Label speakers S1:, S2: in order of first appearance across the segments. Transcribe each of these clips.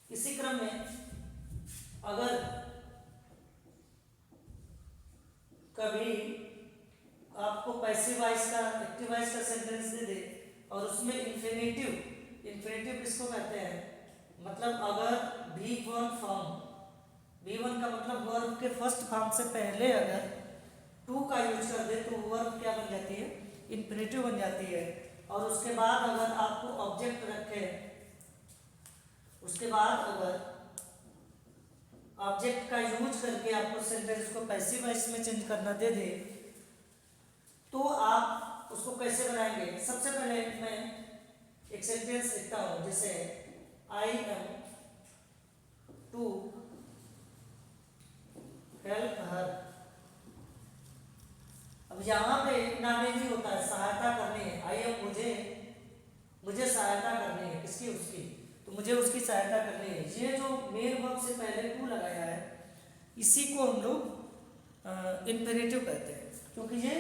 S1: इसी क्रम में अगर कभी आपको पैसिव वॉइस का एक्टिव वॉइस का सेंटेंस दे दे और उसमें इन्फिनेटिव किसको कहते हैं, मतलब अगर V1 फॉर्म, V1 का मतलब वर्ब के फर्स्ट फॉर्म से पहले अगर टू का यूज कर दे तो वर्ब क्या बन जाती है, इन्फिनेटिव बन जाती है। और उसके बाद अगर आपको ऑब्जेक्ट रखे, उसके बाद अगर ऑब्जेक्ट का यूज करके आपको सेंटेंस को पैसिव वॉइस में चेंज करना दे दे तो आप उसको कैसे बनाएंगे। सबसे पहले मैं एक सेंटेंस लिखता हूं, जैसे I am to help her. अब यहाँ पे नामे भी होता है, सहायता करनी है। आई एम मुझे सहायता करनी है, किसकी, उसकी, तो मुझे उसकी सहायता करनी है। ये जो मेन वर्ब से पहले टू लगाया है इसी को हम लोग इम्पेरेटिव कहते हैं, क्योंकि ये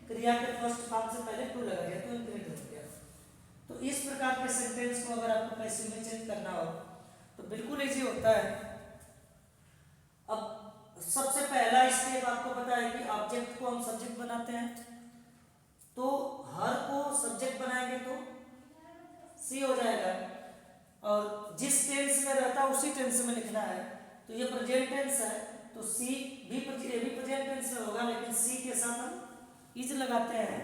S1: क्रिया के फर्स्ट फॉर्म से पहले टू लगा गया तो इम्पेरेटिव हो गया। तो इस प्रकार के सेंटेंस को अगर आपको पैसिव में चेंज करना हो तो बिल्कुल इजी होता है। अब सबसे पहला स्टेप आपको पता है कि ऑब्जेक्ट को हम सब्जेक्ट बनाते हैं, तो हर को सब्जेक्ट बनाएंगे तो सी हो जाएगा, और जिस टेंस में रहता है उसी टेंस में लिखना है। तो ये प्रेजेंट टेंस है तो सी भी प्रेजेंट टेंस में होगा, लेकिन सी के साथ हम इज लगाते हैं।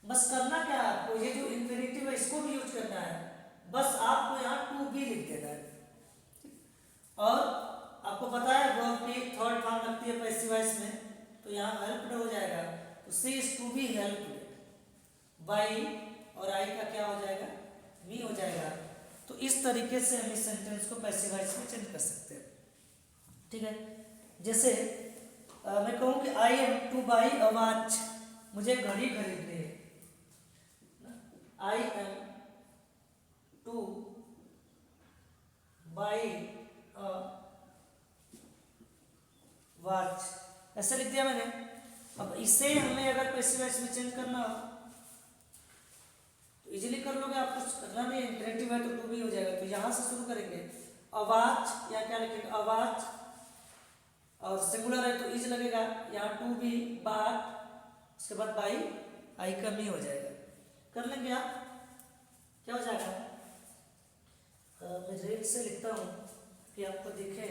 S1: बस करना क्या है आपको, ये जो इन्फिनिटिव है इसको भी यूज करना है, बस आपको यहाँ टू भी लिख देना है। और आपको पता है वर्ब की थर्ड फॉर्म लगती है पैसिव वॉइस में, तो यहाँ हेल्प्ड हो जाएगा, तो she is to be helped by, और आई का क्या हो जाएगा, मी हो जाएगा। तो इस तरीके से हम इस सेंटेंस को पैसिव वॉइस में चेंज कर सकते हैं। ठीक है, जैसे मैं कहूँ कि आई am to buy a watch, मुझे घड़ी खरीदनी है। आई am to buy a watch, ऐसा लिख दिया मैंने। अब इसे हमें अगर पैसिव वॉइस में चेंज करना हो तो इजीली कर लोगे आप, कुछ करना नहीं है। इम्पेरेटिव है तो टू भी हो जाएगा, तो यहाँ से शुरू करेंगे। आवाज या क्या लिखेंगे, आवाज, और सिंगुलर है तो इज लगेगा, यहाँ टू भी, बात, उसके बाद बाई, आई का मी हो जाएगा। कर लेंगे आप, क्या हो जाएगा। मैं रेड से लिखता हूँ कि आपको दिखे।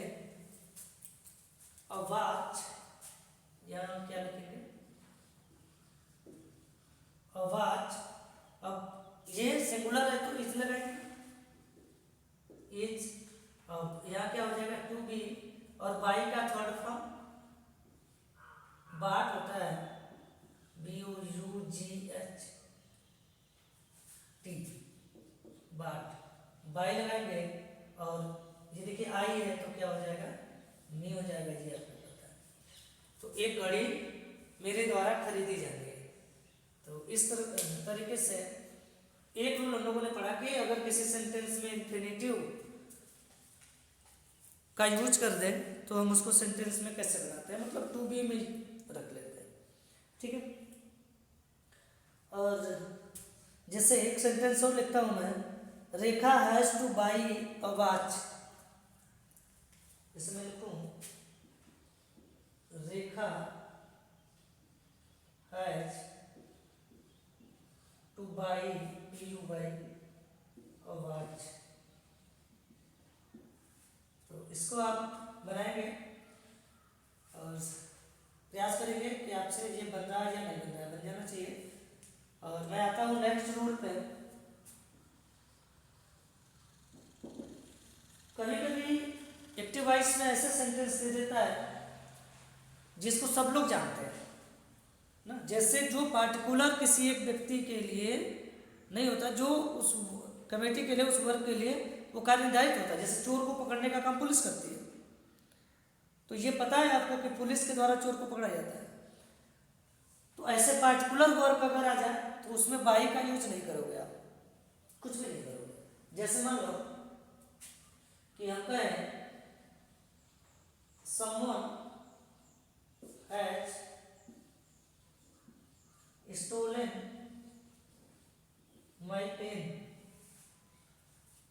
S1: आवाज, यहाँ क्या लिखेंगे, आवाज। अब ये सिंगुलर है तो इज लगाएंगे, इज। अब यहाँ क्या हो जाएगा, टू बी, और बाई का थर्ड फॉर्म बाट होता है, BOUGH टी, बाट। बाई लगाएंगे और ये देखिए आई है तो क्या हो जाएगा, मी हो जाएगा जी, आपको पता है। तो एक घड़ी मेरे द्वारा खरीदी जाती है। तो इस तरीके से एक रूल हम लोगों ने पढ़ा कि अगर किसी सेंटेंस में इन्फिनेटिव का यूज कर दें तो हम उसको सेंटेंस में कैसे बनाते हैं, मतलब टू बी में रख लेते हैं। ठीक है, और जैसे एक सेंटेंस और लिखता हूं मैं, Rekha has to buy a watch. जैसे मैं लिखूं, Rekha has to buy, PUY a watch. तो इसको आप बनाएंगे और प्रयास करेंगे कि आपसे ये बन रहा है या नहीं बन रहा है, बन जाना चाहिए। और मैं आता हूँ नेक्स्ट रूल पे। कभी कभी एक्टिव वॉइस में ऐसे सेंटेंस दे देता है जिसको सब लोग जानते हैं ना, जैसे जो पार्टिकुलर किसी एक व्यक्ति के लिए नहीं होता, जो उस कमेटी के लिए, उस वर्ग के लिए वो कार्य निर्धारित होता है। जैसे चोर को पकड़ने का काम पुलिस करती है, तो ये पता है आपको कि पुलिस के द्वारा चोर को पकड़ा जाता है। तो ऐसे पार्टिकुलर वर्ग अगर आ जाए तो उसमें बाई का यूज नहीं करोगे आप, कुछ भी नहीं करोगे। जैसे मान लो कि हम कहें someone has stolen my pen।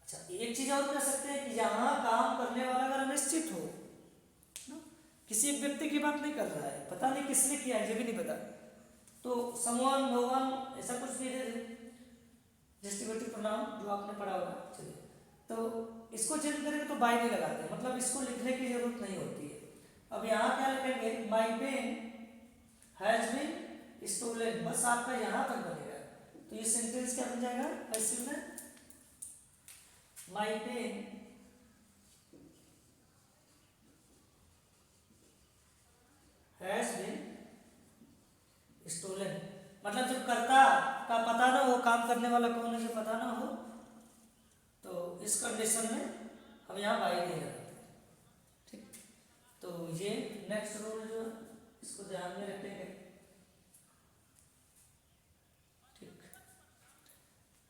S1: अच्छा, अच्छा, एक चीज और कर सकते हैं कि यहाँ काम करने वाला अगर अनिश्चित हो ना, किसी एक व्यक्ति की बात नहीं कर रहा है, पता नहीं किसने किया है ये भी नहीं पता, तो समवन नो वन ऐसा कुछ भी दे दे, जस्टिफिकेटिव प्रोनाउन जो आपने पढ़ा होगा। चलिए, तो इसको चेंज करेंगे तो बाय नहीं लगाते, मतलब इसको लिखने की जरूरत नहीं होती है। अब यहाँ क्या लिखेंगे, my pen has been stolen, बस आपका यहाँ तक बनेगा। तो ये सेंटेंस क्या बन जाएगा पैसिव में, my pen has been stolen, मतलब जब कर्ता का पता ना हो, काम करने वाला कौन है जो पता ना हो, तो इस कंडीशन में हम यहाँ बाई नहीं लगाते। ठीक, तो ये नेक्स्ट रूल जो इसको ध्यान में रखेंगे। ठीक,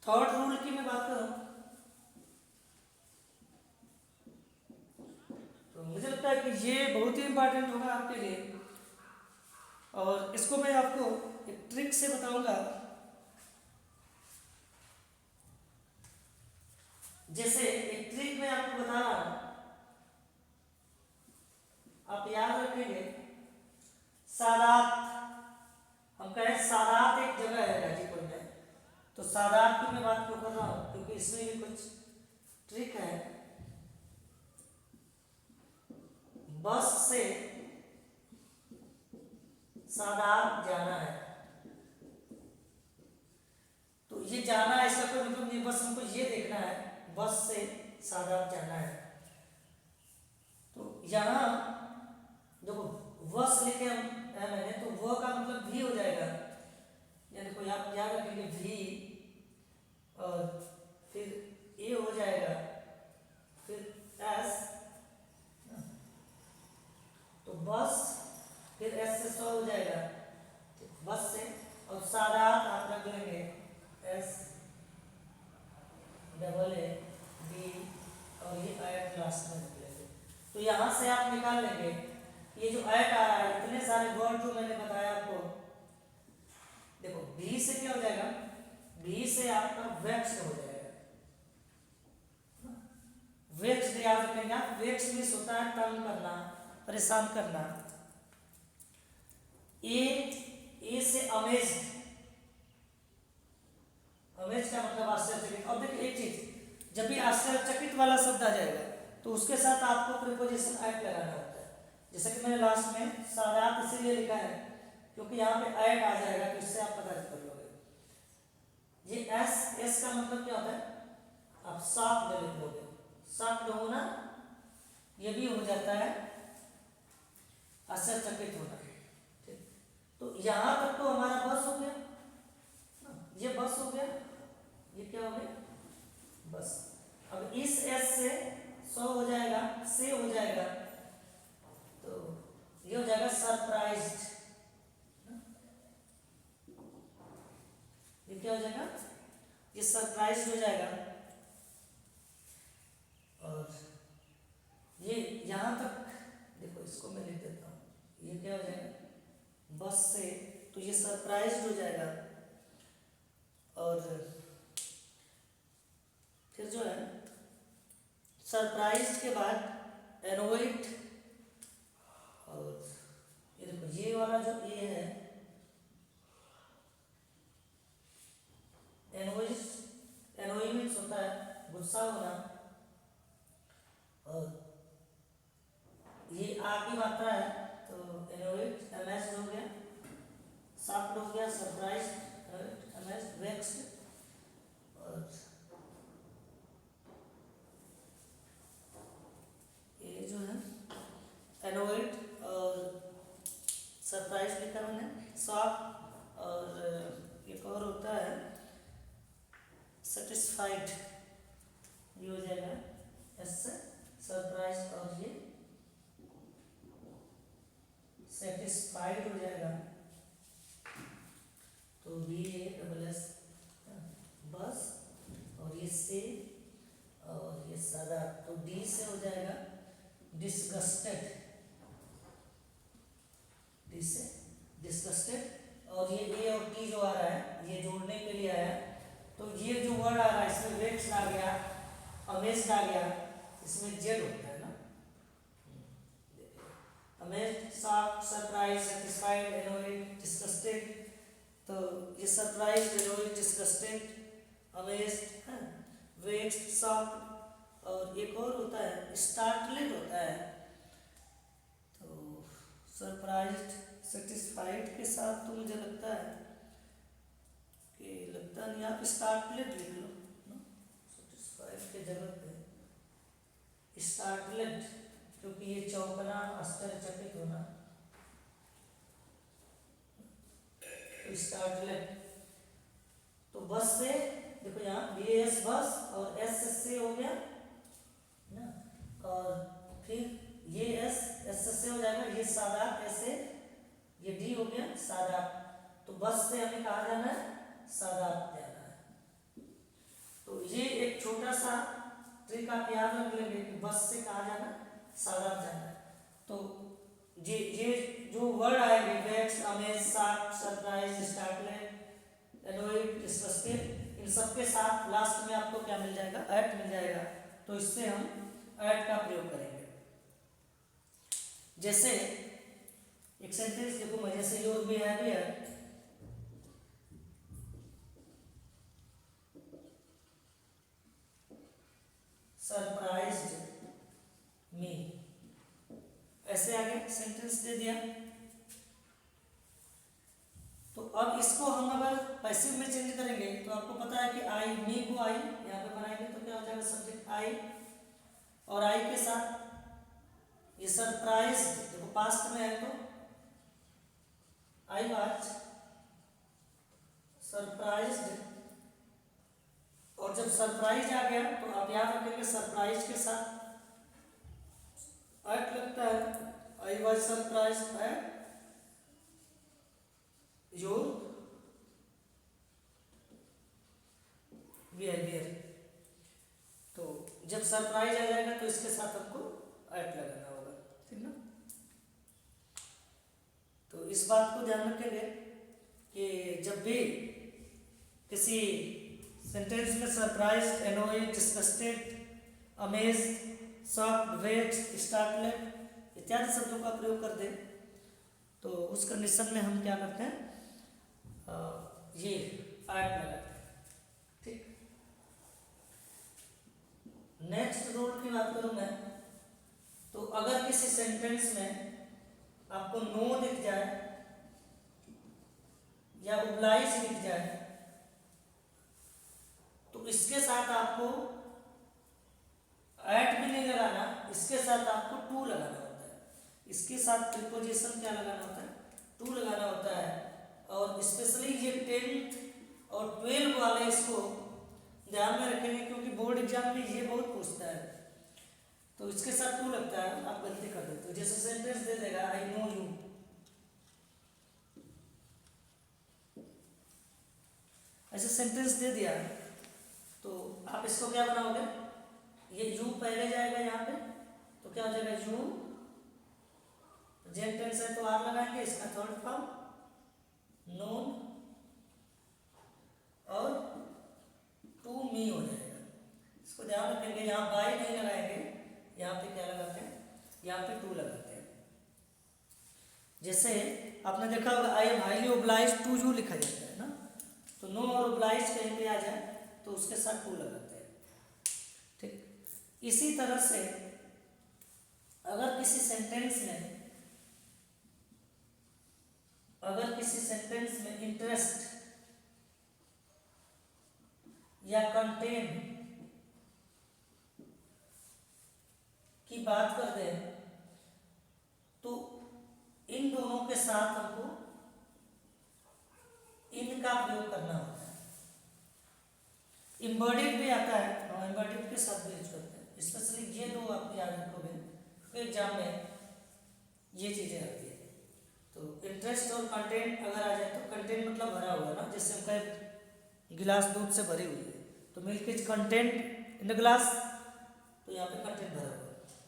S1: थर्ड रूल की मैं बात करूं तो मुझे लगता है कि ये बहुत ही इंपॉर्टेंट होगा आपके लिए, और इसको मैं आपको एक ट्रिक से बताऊंगा। जैसे एक ट्रिक मैं आपको बता रहा हूं, आप याद रखेंगे, सादात, हम कहें सादात एक जगह है गाजीपुर में, तो सादात की मैं बात क्यों कर रहा हूं, क्योंकि इसमें भी कुछ ट्रिक है। बस से सादात जाना है, तो ये जाना है इसका कोई मतलब नहीं, बस हमको ये देखना है बस से सादात जाना है। तो यहाँ देखो वस लिखे हम है मैंने, तो वो का मतलब भी हो जाएगा, यानी कोई आप याद रखेंगे भी, और फिर ए हो जाएगा, फिर एस, तो बस, फिर एस से सौ हो जाएगा बस से, और सादात आप रख लेंगे एस डबल ए बी, और ये एट लास्ट में रख लेंगे। तो यहाँ से आप निकाल लेंगे ये जो एट आ रहा है, इतने सारे वर्ड जो मैंने बताया आपको, देखो भी से क्या हो जाएगा, भी से आपका वेक्स हो जाएगा, वेक्स याद रखेंगे आप, वेक्स मीन्स होता है तंग करना, परेशान करना। ए से अमेज, अमेज का मतलब आश्चर्यचकित। अब देखिए एक चीज, जब भी आश्चर्यचकित वाला शब्द आ जाएगा तो उसके साथ आपको प्रीपोजिशन एट लगाना होता है, जैसे कि मैंने लास्ट में सादात इसीलिए लिखा है क्योंकि यहाँ पे एट आ जाएगा, तो इससे आप पता कर लोगे। ये एस का मतलब क्या होता है, आप साफ में लिख लोगे, साफ होना ये भी हो जाता है आश्चर्यचकित होना। ठीक, तो यहाँ तक तो हमारा बस हो गया, ये बस हो गया, ये क्या हो गया बस। अब इस एस से 100 हो जाएगा, से हो जाएगा, तो ये हो जाएगा सरप्राइज्ड, ये क्या हो जाएगा, ये सरप्राइज्ड हो जाएगा। और ये यहां तक देखो, इसको मैं लिख देता हूं, ये क्या हो जाएगा बस से, तो ये सरप्राइज्ड हो जाएगा। और फिर जो है सरप्राइज्ड के बाद एनोइड, और ये देखो ये वाला जो ए है एनोइज, एनोई मीन्स होता है गुस्सा होना, और ये आ की मात्रा है, तो एनोइड एमएस हो गया, सॉफ्ट हो गया, सरप्राइज्ड एमएस, वेक्स्ड, और ये जो है एनोइड और सरप्राइज लिखा मैंने, सॉफ्ट, और एक और होता है सेटिस्फाइड, ये हो जाएगा एस से सरप्राइज, और ये सेटिस्फाइड हो जाएगा, तो B A double S bus, और ये से, और ये सादा, तो डी से हो जाएगा डिस्गस्टेड, डी से डिस्गस्टेड, और ये ए और टी जो आ रहा है ये जोड़ने के लिए आया, तो ये जो वर्ड आ रहा है इसमें वेक्स आ गया, अमेज्ड आ गया, इसमें जेड होता है ना, amazed, shocked, surprise, satisfied, annoyed, disgusted. तो ये surprise, annoyed, disgusted, amazed, vexed, shocked, और एक और होता है स्टार्टलेड होता है। तो सरप्राइज्ड, सेटिस्फाइड के साथ तो मुझे लगता है कि लगता नहीं, आप स्टार्टलेड लिख लो ना, सेटिस्फाइड के जगह पे स्टार्टलेड, क्योंकि ये चौंकना, आश्चर्यचकित होना, तो स्टार्टलेड। तो बस से देखो यहाँ बी एस बस और एस से हो गया ना, और फिर ये एस से हो जाएगा, ये सादात ऐसे, ये डी हो गया सादात। तो बस से हमें कहा जाना है सादात जाना है। तो ये एक छोटा सा ट्रिक आप याद रख लेंगे कि बस से कहा जाना सादात जाना है। तो ये जो वर्ड आएंगे vex, amaze, shock, surprise, startled, annoyed, disgusted, इन सबके साथ लास्ट में आपको क्या मिल जाएगा, एट मिल जाएगा। तो इससे हम एट का प्रयोग करेंगे। जैसे एक सेंटेंस देखो मजे से, योर बिहेवियर सरप्राइज्ड मी, ऐसे आगे सेंटेंस दे दिया। तो अब इसको हम अगर पैसिव में चेंज करेंगे तो आपको पता है कि आई, मी को आई यहाँ पे बनाएंगे तो क्या हो जाएगा, सब्जेक्ट आई, और आई के साथ ये सरप्राइज, देखो पास्ट में है तो आई वाज सरप्राइज्ड, और जब सरप्राइज आ गया तो आप याद रखेंगे सरप्राइज के साथ एट लगता है, I was surprised at your behaviour. तो जब सरप्राइज आ जाएगा तो इसके साथ हमको एट लगाना होगा, ठीक ना। तो इस बात को ध्यान रखेंगे कि जब भी किसी सेंटेंस में surprise, annoyed, disgusted, amazed, shocked, vexed, startled इत्यादि शब्दों का प्रयोग कर दें तो उस कंडीशन में हम क्या करते हैं, ये एट लगाते हैं, ठीक। नेक्स्ट रूल की बात करूं मैं, तो अगर किसी सेंटेंस में आपको नो दिख जाए या ओब्लाइज दिख जाए तो इसके साथ आपको एट भी नहीं लगाना, इसके साथ आपको टू लगाना होता है। इसके साथ प्रीपोजिशन क्या लगाना होता है, टू लगाना होता है। और स्पेशली ये 10th और 12 वाले इसको ध्यान में रखेंगे क्योंकि बोर्ड एग्जाम में ये बहुत पूछता है। तो इसके साथ टू लगता है, आप गलती कर देते हो। जैसे सेंटेंस दे देगा आई नो यू, ऐसे सेंटेंस दे दिया तो आप इसको क्या बनाओगे, ये यू पहले जाएगा यहाँ पे तो क्या हो जाएगा यू, जेन टेंस है तो आर लगाएंगे, इसका थर्ड फॉर्म नोन और टू मी हो जाएगा। इसको ध्यान रखेंगे, यहाँ बाय नहीं लगाएंगे, यहाँ पे क्या लगाते हैं, यहाँ पे टू लगाते हैं। जैसे आपने देखा होगा I am highly obliged to you लिखा जाता है ना, तो नो और ओब्लाइज्ड कहीं पे आ जाए तो उसके साथ टू लगाते हैं, ठीक। इसी तरह से अगर किसी सेंटेंस में इंटरेस्ट या कंटेंट की बात कर दें तो इन दोनों के साथ हमको इनका प्रयोग करना होता है। इम्बॉडीड भी आता है, हम इम्बॉडीड के साथ भी यूज करते हैं। स्पेशली ये दो आप याद रखोगे क्योंकि एग्जाम में ये चीजें आती है। तो इंटरेस्ट और कंटेंट अगर आ जाए तो कंटेंट मतलब भरा हुआ ना, जैसे हम कहें गिलास दूध से भरी हुई है तो milk is content in the glass, तो यहाँ पे कंटेंट भरा हुआ है।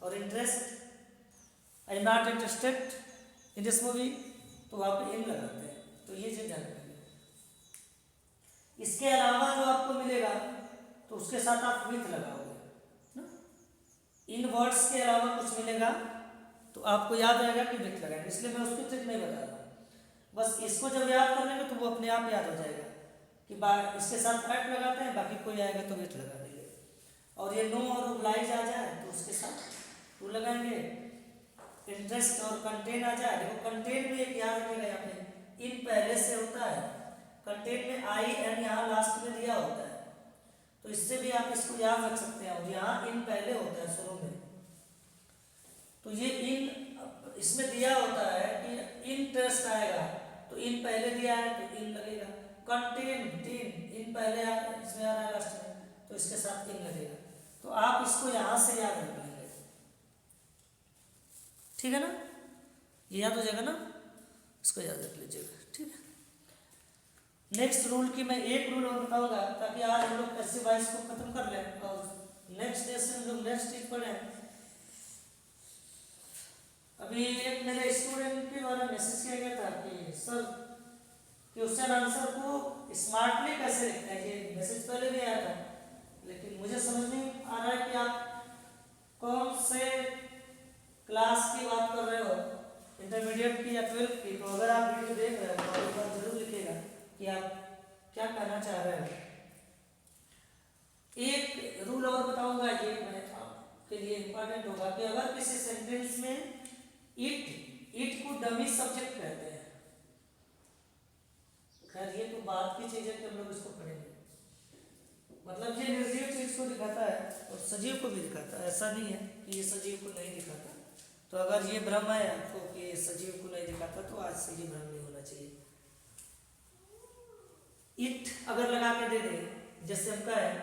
S1: और interest I am not interested in this movie, तो वहाँ पे इन लगाते हैं। तो ये चीज ध्यान रखेंगे। इसके अलावा जो आपको मिलेगा तो उसके साथ आप विथ लगाओगे, इन वर्ड्स के अलावा कुछ मिलेगा तो आपको याद रहेगा कि विथ लगाएंगे, इसलिए मैं उसको ट्रिक नहीं बता रहा। बस इसको जब याद कर लेंगे तो वो अपने आप याद हो जाएगा कि इसके साथ एट लगाते हैं, बाकी कोई आएगा तो विथ लगा देंगे। और ये नो और ओब्लाइज आ जाए तो उसके साथ टू लगाएंगे। इंटरेस्ट और कंटेन आ जाए, देखो कंटेन में एक याद रखेगा, यहाँ पे इन पहले से होता है, कंटेन में आई एन यहाँ लास्ट में दिया होता है, तो इससे भी आप इसको याद रख सकते हैं। और यहाँ इन पहले होता है शुरू में, तो ये इन इसमें दिया होता है कि इंटरेस्ट आएगा तो इन पहले दिया है तो इन लगेगा। कंटेन टीन इन पहले इसमें आ रहा है लास्ट में, तो इसके साथ इन लगेगा। तो आप इसको यहाँ से याद रख लेंगे, ठीक है ना, ये याद हो जाएगा ना, इसको याद रख लीजिएगा, ठीक है। नेक्स्ट रूल की मैं एक रूल और बताऊंगा ताकि आज हम लोग पैसिव वॉइस को खत्म कर लें और नेक्स्ट डे से हम लोग नेक्स्ट चीज पढ़ें। अभी एक मेरे स्टूडेंट के द्वारा मैसेज किया गया था कि सर क्वेश्चन आंसर को स्मार्टली कैसे लिखते हैं, ये मैसेज पहले भी आया था, लेकिन मुझे समझ नहीं आ रहा है कि आप कौन से क्लास की बात कर रहे हो, इंटरमीडिएट की या 12th की। तो अगर आप वीडियो देख रहे हो तो एक बार जरूर लिखिएगा कि आप क्या कहना चाह रहे हो। एक रूल और बताऊंगा, ये मैं आपके लिए इंपॉर्टेंट होगा कि अगर किसी सेंटेंस में इट को डमी सब्जेक्ट कहते हैं, खैर ये तो बात की चीज है कि हम लोग इसको पढ़ेंगे, मतलब ये निर्जीव चीज को दिखाता है और सजीव को भी दिखाता है, ऐसा नहीं है कि ये सजीव को नहीं दिखाता। तो अगर ये भ्रम है आपको कि ये सजीव को नहीं दिखाता तो आज से ये भ्रम नहीं होना चाहिए। इट अगर लगा के दे दे, जैसे हम कहें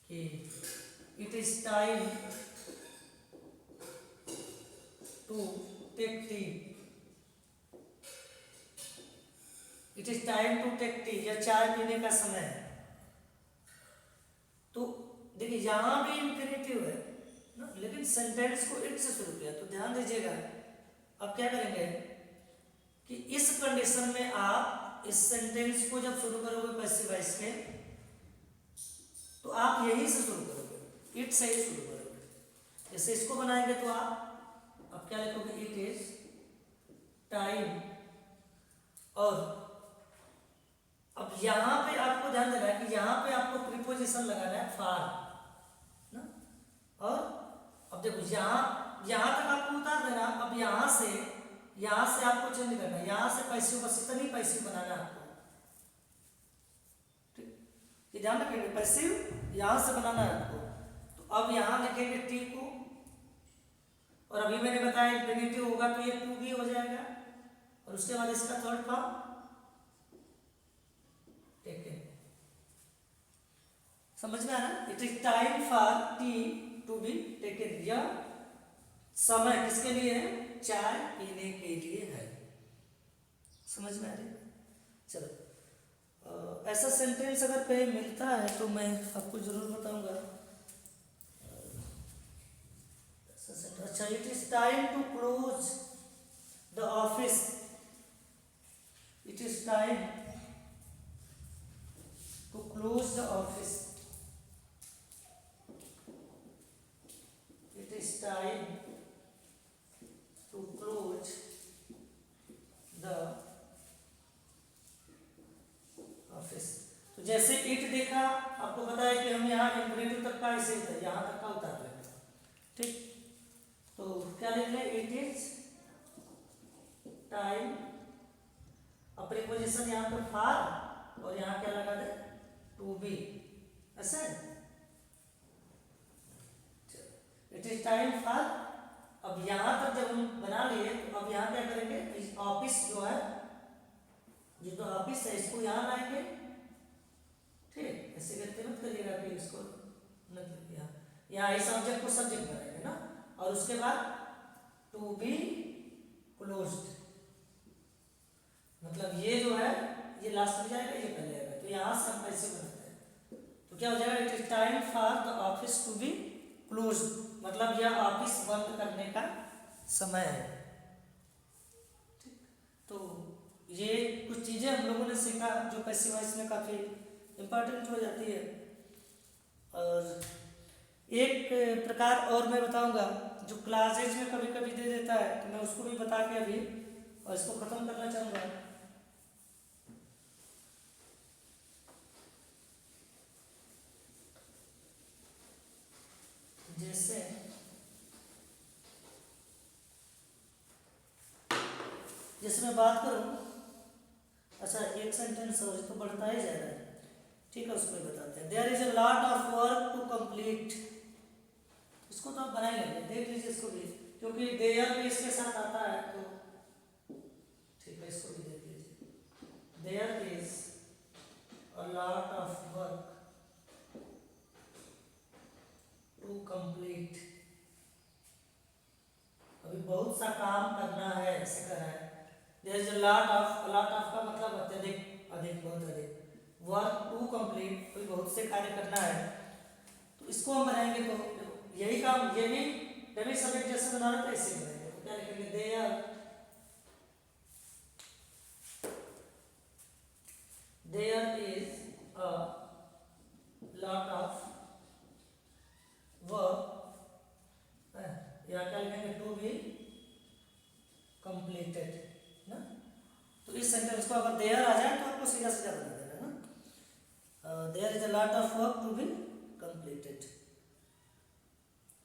S1: कि it is time to take tea, it is time to take tea, या चाय पीने का समय है, तो देखिए यहां भी इंफिनिटिव है ना, लेकिन सेंटेंस को इट से शुरू किया, तो ध्यान दीजिएगा। अब क्या करेंगे कि इस कंडीशन में आप इस सेंटेंस को जब शुरू करोगे पैसिव वॉइस के, तो आप यहीं से शुरू करोगे, इट से ही शुरू करोगे। जैसे इसको बनाएंगे तो आप अब क्या लिखोगे, इट इज टाइम, और अब यहां पे आपको ध्यान देना है कि यहां पे आपको प्रीपोजिशन लगाना है फॉर ना, और अब देखो यहां तक आपको उतार देना। अब यहां से आपको चेंज करना है, यहां से पैसिव बस इतनी पैसिव बनाना है आपको, ठीक, ये ध्यान रखिएगा, पैसिव यहां से बनाना है आपको। तो अब यहां लिखेंगे टी को, और अभी मैंने बताया इंफिनिटिव होगा तो ये टू भी हो जाएगा, और उसके बाद इसका थर्ड फॉर्म टेकन। समझ में आ रहा है, it is time for tea to be taken, यह समय किसके लिए है, चाय पीने के लिए है। समझ में आ रही है, चलो ऐसा सेंटेंस अगर कहीं मिलता है तो मैं आपको जरूर बताऊंगा। अच्छा, it is time to close the office, it is time to close the office, it is time to close the office. तो जैसे इट देखा, आपको पता है कि हम यहाँ इंफिनिटिव तक का ऐसे ही था, यहाँ तक का उतार लेंगे, ठीक। तो क्या लिख लें, इट इज टाइम, अब प्रीपोजिशन यहाँ पर फॉर, और यहाँ क्या लगा दे, टू बी, ऐसे। इट इज टाइम फॉर, अब यहां तक जब हम बना लिए तो अब यहाँ क्या करेंगे, इस ऑफिस जो है, ये जो ऑफिस है इसको यहाँ लाएंगे, ठीक, ऐसे करते मत करिएगा कि इसको यहाँ इस ऑब्जेक्ट को सब्जेक्ट बनाएंगे ना, और उसके बाद टू बी क्लोज्ड, मतलब ये जो है ये लास्ट में जाएगा, ये पहले आएगा, तो यहाँ से हम ऐसे बनाते हैं। तो क्या हो जाएगा, it is time for the office to be closed, मतलब यह ऑफिस बंद करने का समय है, ठीक। तो ये कुछ चीजें हम लोगों ने सीखा जो पैसिव वॉइस में काफी इंपॉर्टेंट हो जाती है। और एक प्रकार और मैं बताऊंगा जो क्लासेज में कभी कभी दे देता है, तो मैं उसको भी बता के अभी और इसको खत्म करना चाहूंगा। जैसे मैं बात करूं, अच्छा एक सेंटेंस और तो बढ़ता ही जा रहा है, ठीक है, उसको ही बताते हैं। There is a lot of work to complete, इसको तो आप बना ही लेंगे, देख लीजिए इसको भी, क्योंकि देयर भी इसके साथ आता है, तो ठीक है, इसको भी देख लीजिए। There is a lot of work to complete, अभी बहुत सा काम करना है, ऐसे कर रहा है। There is a lot of का मतलब अत्यधिक, अधिक, बहुत अधिक। वर्क टू कंप्लीट, कोई बहुत से कार्य करना है, तो इसको हम बनाएंगे तो यही काम, ये भी डमी सब्जेक्ट जैसे बना रहे थे ऐसे बनाएंगे, तो क्या लिखेंगे, there is a lot of work, या क्या लिखेंगे, टू बी कंप्लीटेड ना। तो इस सेंटेंस को अगर देयर आ जाए तो आपको सीधा सीधा बना देना ना, there is a lot of work to be completed,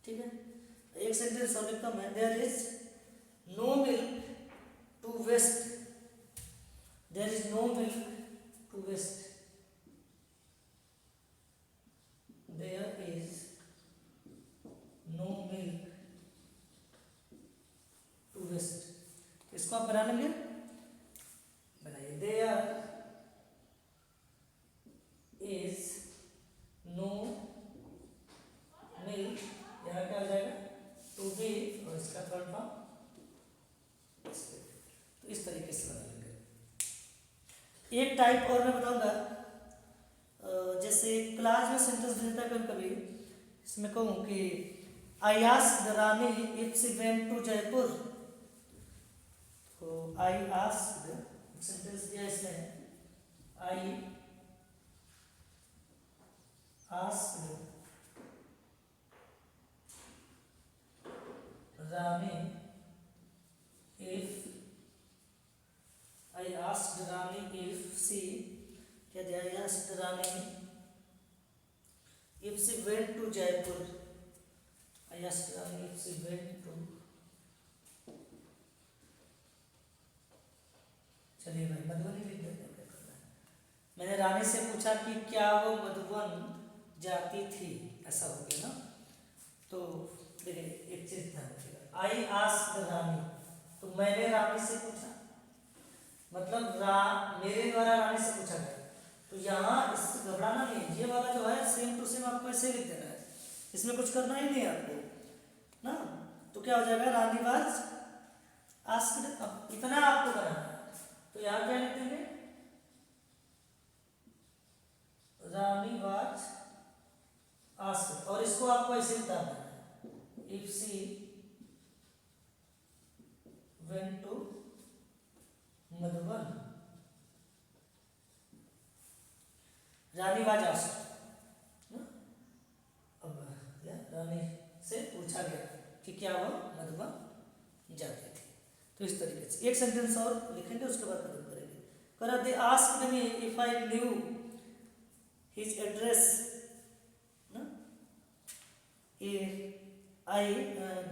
S1: ठीक है। एक सेंटेंस और लिखता हूं मैं, there is no milk to waste, there is no milk to waste, there is no milk to waste, इसको आप बना लेंगे, बनाइए। देयर इज नो मिल्क, यहाँ क्या हो जाएगा, टू बी, और इसका थर्ड फॉर्म, तो इस तरीके से बना लेंगे। एक टाइप और मैं बताऊंगा, जैसे क्लास में सेंटेंस देता है कभी कभी, इसमें कहूँ कि I asked Rani if she went to Jaipur, तो आई आस्क्ड सेंटेंस दिया इसमें, I asked Rani if, I asked Rani if she, क्या दिया, I asked Rani if she went to Jaipur, I asked Rani if she went to, चलिए भाई मधुबनी लिख देते हैं, क्या करना है। मैंने रानी से पूछा कि क्या वो मधुबन जाती थी, ऐसा हो गया ना। तो देखिए एक चीज ध्यान रखिएगा, आई आस्क्ड रानी, तो मैंने रानी से पूछा, मतलब मेरे द्वारा रानी से पूछा गया, तो यहाँ इस घबराना नहीं, ये वाला जो है सेम टू सेम आपको ऐसे लिख देना है, इसमें कुछ करना ही नहीं है आपको ना। तो क्या हो जाएगा, रानी वाज आस्क्ड, अब इतना आपको करना है, तो यहाँ क्या लिख देंगे, रानी वाज आस्क्ड, और इसको आपको ऐसे उतारना है, if she went to Madhuban, Rani was asked, अब रानी से पूछा गया कि क्या वो मधुबन जाती थी, तो इस तरीके से एक सेंटेंस और लिखेंगे, उसके बाद खत्म करेंगे। करा they asked me if I knew his address ना, आई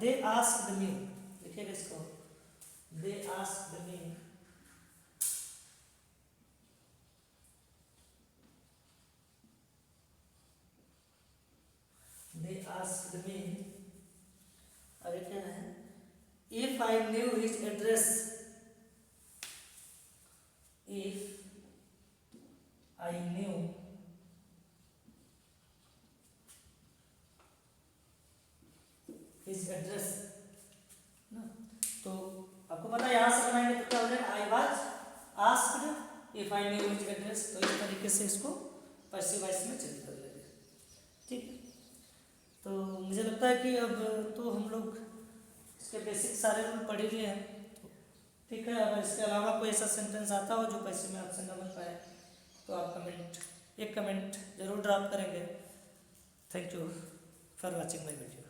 S1: दे आस्क्ड मी, लिखेगा इसको, दे आस्क्ड मी आगे क्या है, if I knew his address, if I knew his address ना, तो आपको पता है यहाँ से बनाएंगे तो क्या हो जाएगा, I was asked if I knew his address, तो इस तरीके से इसको पैसिव वॉइस में चेंज कर लेंगे, ठीक। तो मुझे लगता है कि अब तो हम लोग इसके बेसिक सारे रूल पढ़ ही लिए हैं, ठीक है। अगर इसके अलावा कोई ऐसा सेंटेंस आता हो जो पैसे में आपसे न बन पाए, तो आप एक कमेंट जरूर ड्रॉप करेंगे। Thank you. For watching my video.